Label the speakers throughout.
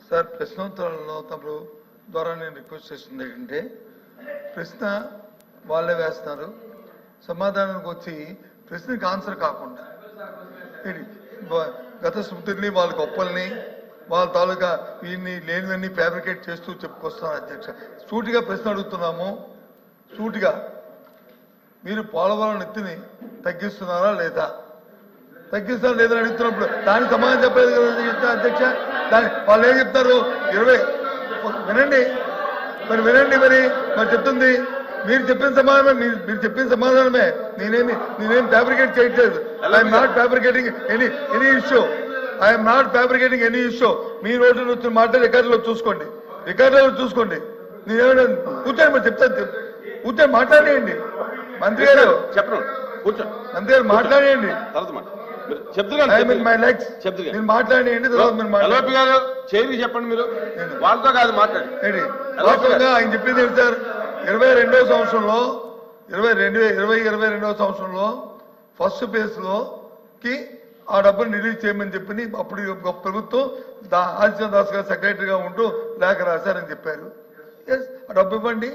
Speaker 1: Sir ప్రశ్నోత్తరాలలో తప్పుడు ద్వారా నేను రిక్వెస్ట్ చేస్తుంది ఏంటంటే ప్రశ్న వాళ్ళే వేస్తున్నారు, సమాధానానికి వచ్చి ప్రశ్నకి ఆన్సర్ కాకుండా గత స్మృతుల్ని వాళ్ళ గొప్పల్ని వాళ్ళ తాలూకా వీళ్ళని లేనివన్నీ ఫ్యాబ్రికేట్ చేస్తూ చెప్పుకొస్తున్నారు. అధ్యక్ష, సూటిగా ప్రశ్న అడుగుతున్నాము. సూటిగా మీరు పోలవరం ఎత్తుని తగ్గిస్తున్నారా లేదా, తగ్గిస్తారా లేదా అడుగుతున్నప్పుడు దానికి సమాధానం చెప్పలేదు కదా అధ్యక్ష. దాని వాళ్ళు ఏం చెప్తారు? 20 వినండి మరి చెప్తుంది మీరు చెప్పిన సమాధానం, మీరు చెప్పిన సమాధానమే. నేనేం ఫ్యాబ్రికేట్ చేయట్లేదు. I'm not fabricating any issue. I'm not fabricating any issue. మీ నోటి నుంచి మాట రికార్డులో చూసుకోండి. నేనేమైనా కూర్చొని మరి చెప్తాను. కూర్చొని మాట్లాడేయండి మంత్రి గారు.
Speaker 2: చెప్పండి, కూర్చో
Speaker 1: మంత్రి గారు మాట్లాడేయండి. మీరు మాట్లాడేయండి.
Speaker 2: చేరి చెప్పండి. మీరు వాళ్ళతో కాదు మాట్లాడండి.
Speaker 1: వాస్తవంగా ఆయన చెప్పింది ఏంటి సార్, 22వ సంవత్సరంలో 2022వ సంవత్సరంలో ఫస్ట్ ఫేజ్ లోకి ఆ డబ్బును రిలీజ్ చేయమని చెప్పి అప్పుడు ప్రభుత్వం ఆదిత్య దాస్ గారు సెక్రటరీగా ఉంటూ లేఖ రాశారని చెప్పారు. ఆ డబ్బు ఇవ్వండి,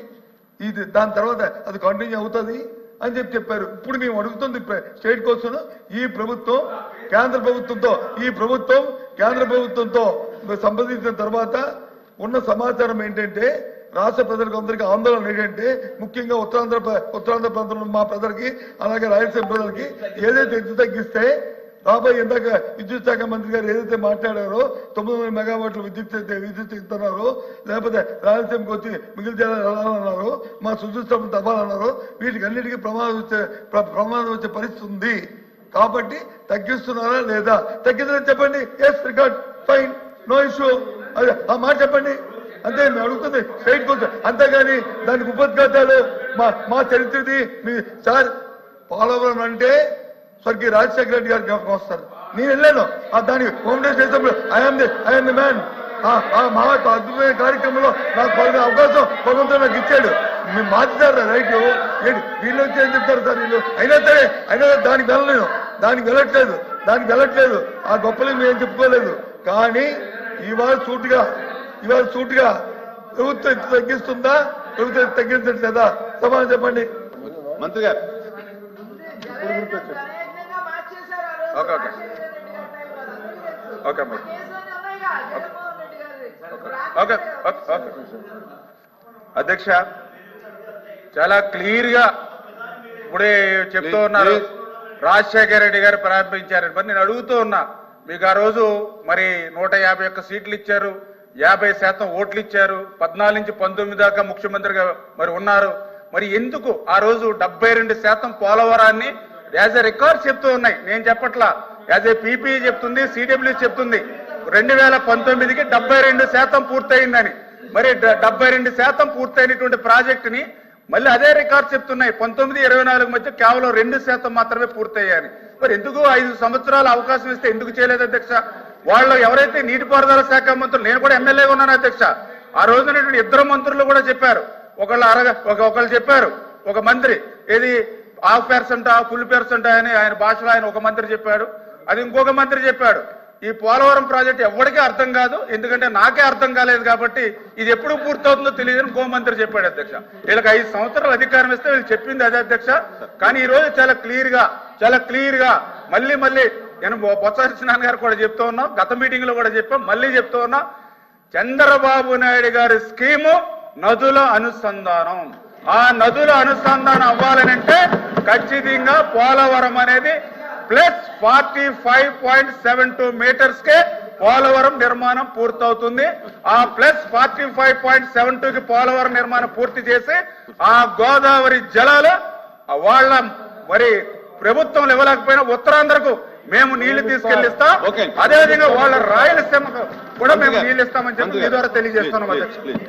Speaker 1: ఇది దాని తర్వాత అది కంటిన్యూ అవుతుంది అని చెప్పారు. ఇప్పుడు మేము అడుగుతుంది స్టేట్ కోసం ఈ ప్రభుత్వం కేంద్ర ప్రభుత్వంతో సంప్రదించిన తర్వాత ఉన్న సమాచారం ఏంటంటే, రాష్ట్ర ప్రజలకు అందరికీ ఆందోళన ఏంటంటే, ముఖ్యంగా ఉత్తరాంధ్ర ప్రాంతంలో మా ప్రజలకి అలాగే రాయలసీమ ప్రజలకి ఏదైతే ఎత్తు తగ్గిస్తే రాబోయే ఇందాక విద్యుత్ శాఖ మంత్రి గారు ఏదైతే మాట్లాడారో 900 మెగావాట్ల విద్యుత్ ఇస్తున్నారో, లేకపోతే రాయలసీమకి వచ్చి మిగిలిన జిల్లాలు వెళ్ళాలన్నారో, మా సుదృష్టం తవ్వాలన్నారో, వీటికి అన్నిటికీ ప్రమాదం వచ్చే పరిస్థితి ఉంది. కాబట్టి తగ్గిస్తున్నారా లేదా, తగ్గిందని చెప్పండి. Yes, record, fine, no issue. అదే ఆ మాట చెప్పండి. అంతే మేము అడుగుతుంది స్ట్రైట్ కోసం. అంతేగాని దానికి ఉపద్ఘాతాలు మా చరిత్రది మీ సార్. పోలవరం అంటే స్వర్గీయ రాజశేఖర రెడ్డి గారు జ్ఞాపకం వస్తారు. నేను వెళ్ళాను దానికి హోమ్ డేస్ చేసినప్పుడు ఐఎమ్ ది మ్యాన్. ఆ మహా అద్భుతమైన కార్యక్రమంలో నాకు అవకాశం భగవంతుడు నాకు ఇచ్చాడు. మేము మార్చారు రైట్. వీళ్ళు వచ్చి ఏం చెప్తారు సార్ వీళ్ళు? అయినా సరే దానికి వెళ్ళట్లేదు. ఆ గొప్పలు మేము చెప్పుకోలేదు. కానీ ఇవాళ సూటిగా ప్రభుత్వం తగ్గిస్తుందా, ప్రభుత్వం తగ్గించట్లేదా? సమాధానం చెప్పండి
Speaker 2: మంత్రి గారు. అధ్యక్ష, చాలా క్లియర్ గా ఇప్పుడే చెప్తూ ఉన్నారు. రాజశేఖర రెడ్డి గారు ప్రారంభించారని మరి నేను అడుగుతూ ఉన్నా. మీకు ఆ రోజు మరి 151 సీట్లు ఇచ్చారు, 50% ఓట్లు ఇచ్చారు, 14 నుంచి 19 దాకా ముఖ్యమంత్రిగా మరి ఉన్నారు. మరి ఎందుకు ఆ రోజు 72% పోలవరాన్ని యాజ్ ఎ రికార్డ్ చెప్తూ ఉన్నాయి? నేను చెప్పట్లా, యాజ్ ఏ పీపీ చెప్తుంది, సిడబ్ల్యూ చెప్తుంది. 2019కి 72% పూర్తయిందని. మరి 72% పూర్తయినటువంటి ప్రాజెక్టుని మళ్ళీ అదే రికార్డ్ చెప్తున్నాయి. 19-24 మధ్య కేవలం 2% మాత్రమే పూర్తయ్యాయని. మరి ఎందుకు 5 సంవత్సరాల అవకాశం ఇస్తే ఎందుకు చేయలేదు అధ్యక్ష? వాళ్ళు ఎవరైతే నీటిపారుదల శాఖ మంత్రులు, నేను కూడా ఎమ్మెల్యేగా ఉన్నాను అధ్యక్ష, ఆ రోజున 2 మంత్రులు కూడా చెప్పారు. ఒకళ్ళు చెప్పారు, ఒక మంత్రి ఏది 50% ఫుల్ పెర్సెంట్ అని ఆయన భాషలో ఆయన ఒక మంత్రి చెప్పాడు. అది ఇంకొక మంత్రి చెప్పాడు. ఈ పోలవరం ప్రాజెక్టు ఎవరికీ అర్థం కాదు, ఎందుకంటే నాకే అర్థం కాలేదు కాబట్టి ఇది ఎప్పుడు పూర్తవుతుందో తెలియదని ఇంకో మంత్రి చెప్పాడు అధ్యక్ష. వీళ్ళకి 5 సంవత్సరాలు అధికారం ఇస్తే వీళ్ళు చెప్పింది అదే అధ్యక్ష. కానీ ఈ రోజు చాలా క్లియర్ గా మళ్ళీ నేను బొత్స సత్యనారాయణ గారు కూడా చెప్తూ ఉన్నాం, గత మీటింగ్ లో కూడా చెప్పాం, మళ్ళీ చెప్తూ ఉన్నా. చంద్రబాబు నాయుడు గారి స్కీము నదుల అనుసంధానం. ఆ నదుల అనుసంధానం అవ్వాలనంటే ఖచ్చితంగా పోలవరం అనేది ప్లస్ 45.72 మీటర్స్ కే పోలవరం నిర్మాణం పూర్తవుతుంది. ఆ ప్లస్ 45.72కి పోలవరం నిర్మాణం పూర్తి చేసి ఆ గోదావరి జలాలు వాళ్ళ మరి ప్రభుత్వం ఇవ్వలేకపోయినా ఉత్తరాంధ్రకు మేము నీళ్లు తీసుకెళ్లిస్తాం. అదేవిధంగా వాళ్ళ రాయలసీమకు కూడా మేము నీళ్లు ఇస్తామని చెప్పి మీ ద్వారా తెలియజేస్తున్నాం అధ్యక్షులు.